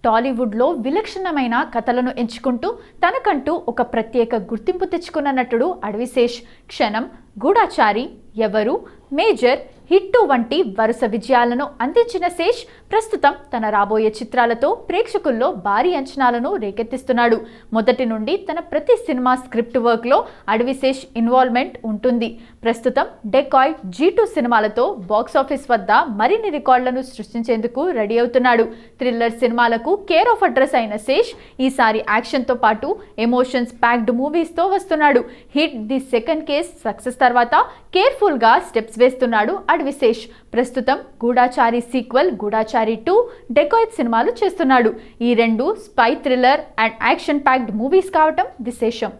టాలీవుడ్లో విలక్షణమైన కథలను ఎంచుకుంటూ తనకంటూ ఒక ప్రత్యేక గుర్తింపు తెచ్చుకున్న నటుడు అడవిశేష్. క్షణం, గూఢాచారి, ఎవరు, మేజర్, హిట్టు వంటి వరుస విజయాలను అందించిన శేష్ ప్రస్తుతం తన రాబోయే చిత్రాలతో ప్రేక్షకుల్లో భారీ అంచనాలను రేకెత్తిస్తున్నాడు. మొదటి నుండి తన ప్రతి సినిమా స్క్రిప్ట్ వర్క్లో అడవిశేష్ ఇన్వాల్వ్మెంట్ ఉంటుంది. ప్రస్తుతం డెకాయ్, G2 సినిమాలతో బాక్సాఫీస్ వద్ద మరిన్ని రికార్డులను సృష్టించేందుకు రెడీ అవుతున్నాడు. థ్రిల్లర్ సినిమాలకు కేర్ ఆఫ్ అడ్రస్ అయిన శేష్ ఈసారి యాక్షన్తో పాటు ఎమోషన్స్ ప్యాక్డ్ మూవీస్తో వస్తున్నాడు. Hit the second case success తర్వాత కేర్ఫుల్గా స్టెప్స్ వేస్తున్నాడు అడవిశేష్. ప్రస్తుతం గూఢాచారి సీక్వెల్ గూఢాచారి 2, డెకాయిట్ సినిమాలు చేస్తున్నాడు. ఈ రెండు spy thriller and action packed movies కావటం విశేషం.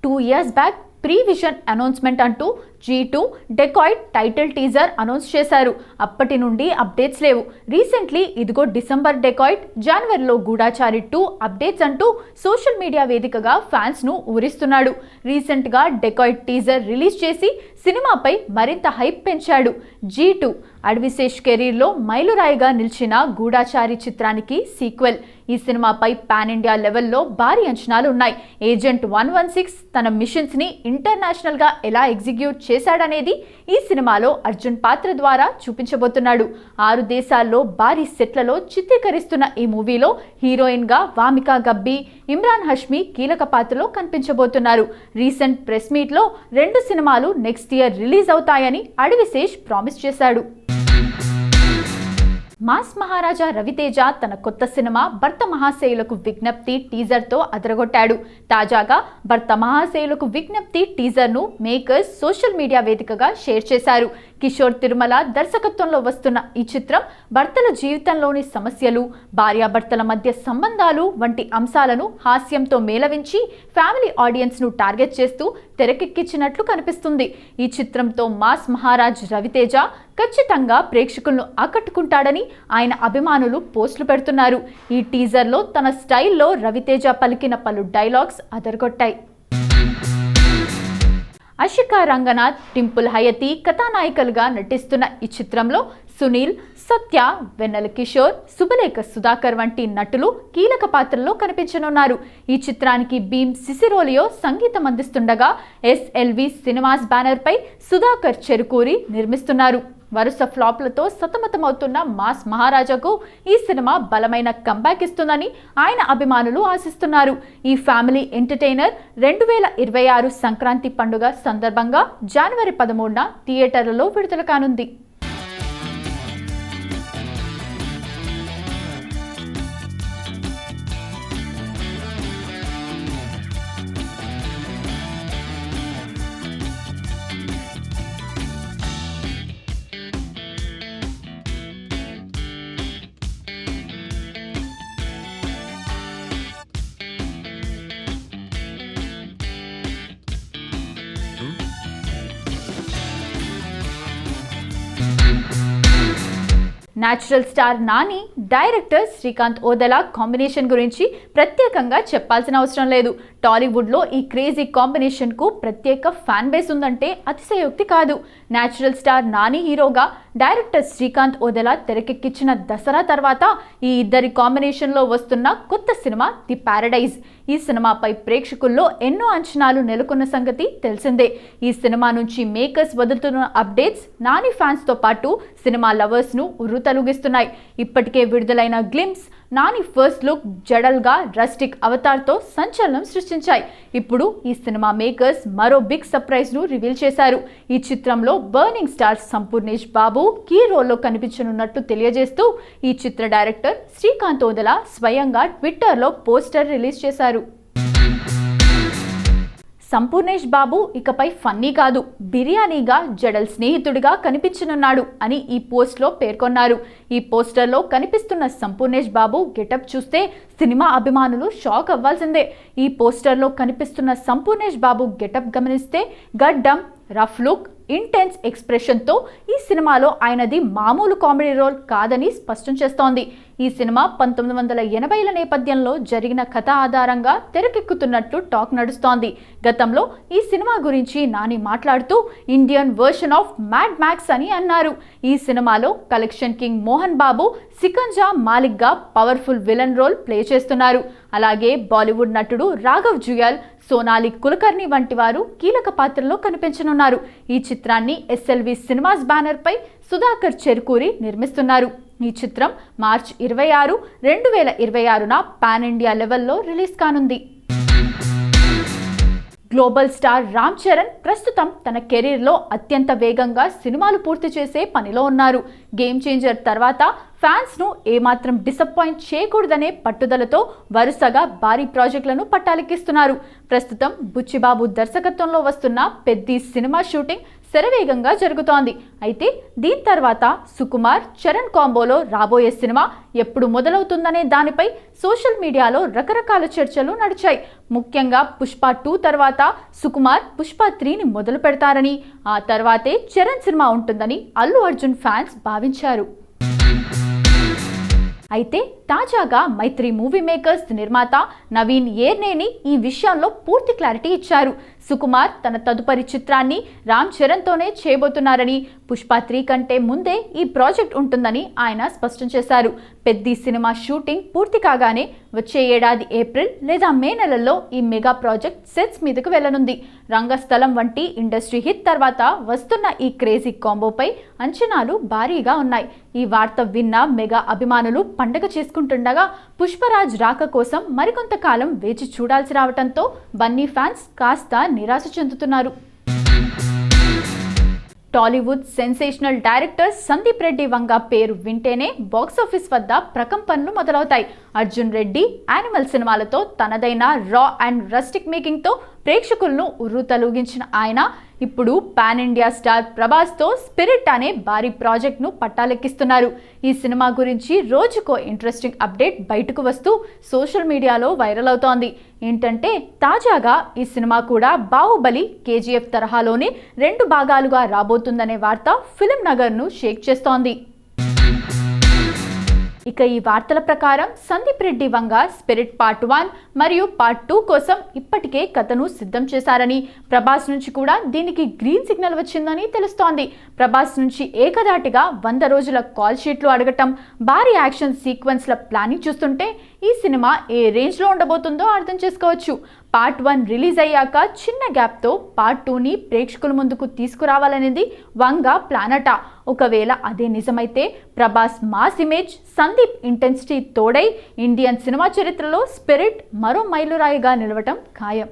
2 years back pre vision announcement అంటూ G2 dacoit title teaser announce చేశారు. అప్పటి నుండి అప్డేట్స్ లేవు. రీసెంట్లీ ఇదిగో డిసెంబర్ డెకాయిట్, జనవరిలో గూఢాచారి 2 అప్డేట్స్ అంటూ సోషల్ మీడియా వేదికగా ఫ్యాన్స్ను ఊరిస్తున్నాడు. రీసెంట్గా డెకాయిట్ టీజర్ రిలీజ్ చేసి సినిమాపై మరింత హైప్ పెంచాడు. G2 అడవిశేష్ కెరీర్లో మైలురాయిగా నిలిచిన గూఢాచారి చిత్రానికి సీక్వెల్. ఈ సినిమాపై పాన్ ఇండియా లెవెల్లో భారీ అంచనాలు ఉన్నాయి. ఏజెంట్ 116 తన మిషన్స్ని ఇంటర్నేషనల్గా ఎలా ఎగ్జిక్యూట్ చేశాడనేది ఈ సినిమాలో అర్జున్ పాత్ర ద్వారా చూపించబోతున్నాడు. 6 దేశాల్లో భారీ సెట్లలో చిత్రీకరిస్తున్న ఈ మూవీలో హీరోయిన్గా వామికా గబ్బి, ఇమ్రాన్ హష్మి కీలక పాత్రలో కనిపించబోతున్నారు. రీసెంట్ ప్రెస్ మీట్లో 2 సినిమాలు నెక్స్ట్ ఇయర్ రిలీజ్ అవుతాయని అడవిశేష్ ప్రామిస్ చేశాడు. మాస్ మహారాజా రవితేజ తన కొత్త సినిమా భర్త మహాశయులకు విజ్ఞప్తి టీజర్తో అదరగొట్టాడు. తాజాగా భర్త మహాశయులకు విజ్ఞప్తి టీజర్ను మేకర్స్ సోషల్ మీడియా వేదికగా షేర్ చేశారు. కిషోర్ తిరుమల దర్శకత్వంలో వస్తున్న ఈ చిత్రం భర్తల జీవితంలోని సమస్యలు, భార్యాభర్తల మధ్య సంబంధాలు వంటి అంశాలను హాస్యంతో మేళవించి ఫ్యామిలీ ఆడియన్స్ను టార్గెట్ చేస్తూ తెరకెక్కించినట్లు కనిపిస్తుంది. ఈ చిత్రంతో మాస్ మహారాజ్ రవితేజ ఖచ్చితంగా ప్రేక్షకులను ఆకట్టుకుంటాడని ఆయన అభిమానులు పోస్టులు పెడుతున్నారు. ఈ టీజర్లో తన స్టైల్లో రవితేజ పలికిన పలు డైలాగ్స్ అదరగొట్టాయి. అషికా రంగనాథ్, టింపుల్ హయతి కథానాయికలుగా నటిస్తున్న ఈ చిత్రంలో సునీల్, సత్య, వెన్నెల కిషోర్, శుభలేఖ సుధాకర్ వంటి నటులు కీలక పాత్రల్లో కనిపించనున్నారు. ఈ చిత్రానికి భీమ్ సిసిరోలియో సంగీతం అందిస్తుండగా SLV సినిమాస్ బ్యానర్పై సుధాకర్ చెరుకూరి నిర్మిస్తున్నారు. వరుస ఫ్లాప్లతో సతమతమవుతున్న మాస్ మహారాజాకు ఈ సినిమా బలమైన కంబ్యాక్ ఇస్తుందని ఆయన అభిమానులు ఆశిస్తున్నారు. ఈ ఫ్యామిలీ ఎంటర్టైనర్ 2026 సంక్రాంతి పండుగ సందర్భంగా జనవరి 13న థియేటర్లలో విడుదల కానుంది. Natural star Nani, director Srikanth Odela combination గురించి ప్రత్యేకంగా చెప్పాల్సిన అవసరం లేదు. టాలీవుడ్లో ఈ క్రేజీ కాంబినేషన్కు ప్రత్యేక ఫ్యాన్ బేస్ ఉందంటే అతిశయోక్తి కాదు. న్యాచురల్ స్టార్ నాని హీరోగా, డైరెక్టర్ శ్రీకాంత్ ఓదెలా తెరకెక్కించిన దసరా తర్వాత ఈ ఇద్దరి కాంబినేషన్లో వస్తున్న కొత్త సినిమా ది ప్యారడైజ్. ఈ సినిమాపై ప్రేక్షకుల్లో ఎన్నో అంచనాలు నెలకొన్న సంగతి తెలిసిందే. ఈ సినిమా నుంచి మేకర్స్ వదులుతున్న అప్డేట్స్ నాని ఫ్యాన్స్తో పాటు సినిమా లవర్స్ను ఉర్రూతలూగిస్తున్నాయి. ఇప్పటికే విడుదలైన గ్లిమ్స్ నాని ఫస్ట్ లుక్ జడల్గా రస్టిక్ అవతార్తో సంచలనం సృష్టించాయి. ఇప్పుడు ఈ సినిమా మేకర్స్ మరో బిగ్ సర్ప్రైజ్ను రివీల్ చేశారు. ఈ చిత్రంలో burning star Sampoornesh Babu key రోల్లో కనిపించనున్నట్టు తెలియజేస్తూ ఈ చిత్ర డైరెక్టర్ శ్రీకాంత్ ఓదెలా స్వయంగా ట్విట్టర్లో పోస్టర్ రిలీజ్ చేశారు. సంపూర్ణేష్ బాబు ఇకపై ఫన్నీ కాదు, బిర్యానీగా జడల్ స్నేహితుడిగా కనిపించనున్నాడు అని ఈ పోస్ట్లో పేర్కొన్నారు. ఈ పోస్టర్లో కనిపిస్తున్న సంపూర్ణేష్ బాబు గెటప్ చూస్తే సినిమా అభిమానులు షాక్ అవ్వాల్సిందే. ఈ పోస్టర్లో కనిపిస్తున్న సంపూర్ణేష్ బాబు గెటప్ గమనిస్తే గడ్డం, రఫ్ లుక్, ఇంటెన్స్ ఎక్స్ప్రెషన్తో ఈ సినిమాలో ఆయనది మామూలు కామెడీ రోల్ కాదని స్పష్టం చేస్తోంది. ఈ సినిమా 1980ల నేపథ్యంలో జరిగిన కథ ఆధారంగా తెరకెక్కుతున్నట్లు టాక్ నడుస్తోంది. గతంలో ఈ సినిమా గురించి నాని మాట్లాడుతూ Indian version of mad max అని అన్నారు. ఈ సినిమాలో collection king Mohan Babu సికంజా మాలిక్గా powerful villain role play చేస్తున్నారు. అలాగే బాలీవుడ్ నటుడు రాఘవ్ జుయాల్, సోనాలి కులకర్ణి వంటి వారు కీలక పాత్రలో కనిపించనున్నారు. ఈ చిత్రాన్ని SLV సినిమాస్ బ్యానర్ పై సుధాకర్ చెరుకూరి నిర్మిస్తున్నారు. ఈ చిత్రం మార్చి 26, 2026న పాన్ ఇండియా లెవెల్లో రిలీజ్ కానుంది. గ్లోబల్ స్టార్ రామ్ చరణ్ ప్రస్తుతం తన కెరీర్లో అత్యంత వేగంగా సినిమాలు పూర్తి చేసే పనిలో ఉన్నారు. గేమ్ చేంజర్ తర్వాత ఫ్యాన్స్ను ఏమాత్రం డిసప్పాయింట్ చేయకూడదనే పట్టుదలతో వరుసగా భారీ ప్రాజెక్టులను పట్టాలెక్కిస్తున్నారు. ప్రస్తుతం బుచ్చిబాబు దర్శకత్వంలో వస్తున్న పెద్ది సినిమా షూటింగ్ శరవేగంగా జరుగుతోంది. అయితే దీని తర్వాత సుకుమార్, చరణ్ కాంబోలో రాబోయే సినిమా ఎప్పుడు మొదలవుతుందనే దానిపై సోషల్ మీడియాలో రకరకాల చర్చలు నడిచాయి. ముఖ్యంగా పుష్ప 2 తర్వాత సుకుమార్ పుష్ప 3ని మొదలు పెడతారని, ఆ తర్వాతే చరణ్ సినిమా ఉంటుందని అల్లు అర్జున్ ఫ్యాన్స్ భావించారు. అయితే తాజాగా మైత్రి మూవీ మేకర్స్ నిర్మాత నవీన్ ఏర్నేని ఈ విషయంలో పూర్తి క్లారిటీ ఇచ్చారు. సుకుమార్ తన తదుపరి చిత్రాన్ని రామ్ చరణ్తోనే చేయబోతున్నారని, పుష్ప 3 కంటే ముందే ఈ ప్రాజెక్ట్ ఉంటుందని ఆయన స్పష్టం చేశారు. పెద్ది సినిమా షూటింగ్ పూర్తి కాగానే వచ్చే ఏడాది ఏప్రిల్ లేదా మే నెలల్లో ఈ మెగా ప్రాజెక్ట్ సెట్స్ మీదకు వెళ్లనుంది. రంగస్థలం వంటి ఇండస్ట్రీ హిట్ తర్వాత వస్తున్న ఈ క్రేజీ కాంబోపై అంచనాలు భారీగా ఉన్నాయి. ఈ వార్త విన్న మెగా అభిమానులు పండగ చేసుకుంటుండగా పుష్పరాజ్ రాక కోసం మరికొంతకాలం వేచి చూడాల్సి రావడంతో బన్నీ ఫ్యాన్స్ కాస్త నిరాశ చెందుతున్నారు. టాలీవుడ్ సెన్సేషనల్ డైరెక్టర్ సందీప్ రెడ్డి వంగ పేరు వింటేనే బాక్సాఫీస్ వద్ద ప్రకంపనలు మొదలవుతాయి. అర్జున్ రెడ్డి, యానిమల్ సినిమాలతో తనదైన రా అండ్ రస్టిక్ మేకింగ్తో ప్రేక్షకులను ఉర్రూతలూగించిన ఆయన ఇప్పుడు పాన్ ఇండియా స్టార్ ప్రభాస్తో స్పిరిట్ అనే భారీ ప్రాజెక్ట్ను పట్టాలెక్కిస్తున్నారు. ఈ సినిమా గురించి రోజుకో ఇంట్రెస్టింగ్ అప్డేట్ బయటకు వస్తూ సోషల్ మీడియాలో వైరల్ అవుతోంది. ఏంటంటే తాజాగా ఈ సినిమా కూడా బాహుబలి, KGF తరహాలోనే 2 భాగాలుగా రాబోతుందనే వార్త ఫిలిం నగర్ను షేక్ చేస్తోంది. ఇక ఈ వార్తల ప్రకారం సందీప్ రెడ్డి వంగ స్పిరిట్ పార్ట్ 1 మరియు పార్ట్ 2 కోసం ఇప్పటికే కథను సిద్ధం చేశారని, ప్రభాస్ నుంచి కూడా దీనికి గ్రీన్ సిగ్నల్ వచ్చిందని తెలుస్తోంది. ప్రభాస్ నుంచి ఏకదాటిగా 100 రోజుల కాల్ షీట్లు అడగటం, భారీ యాక్షన్ సీక్వెన్స్ల ప్లానింగ్ చూస్తుంటే ఈ సినిమా ఏ రేంజ్లో ఉండబోతుందో అర్థం చేసుకోవచ్చు. పార్ట్ 1 రిలీజ్ అయ్యాక చిన్న గ్యాప్తో పార్ట్ 2ని ప్రేక్షకుల ముందుకు తీసుకురావాలనేది వంగ ప్లాన్ అట. ఒకవేళ అదే నిజమైతే Prabhas mass image, Sandeep intensity తోడై ఇండియన్ సినిమా చరిత్రలో స్పిరిట్ మరో మైలురాయిగా నిలవటం ఖాయం.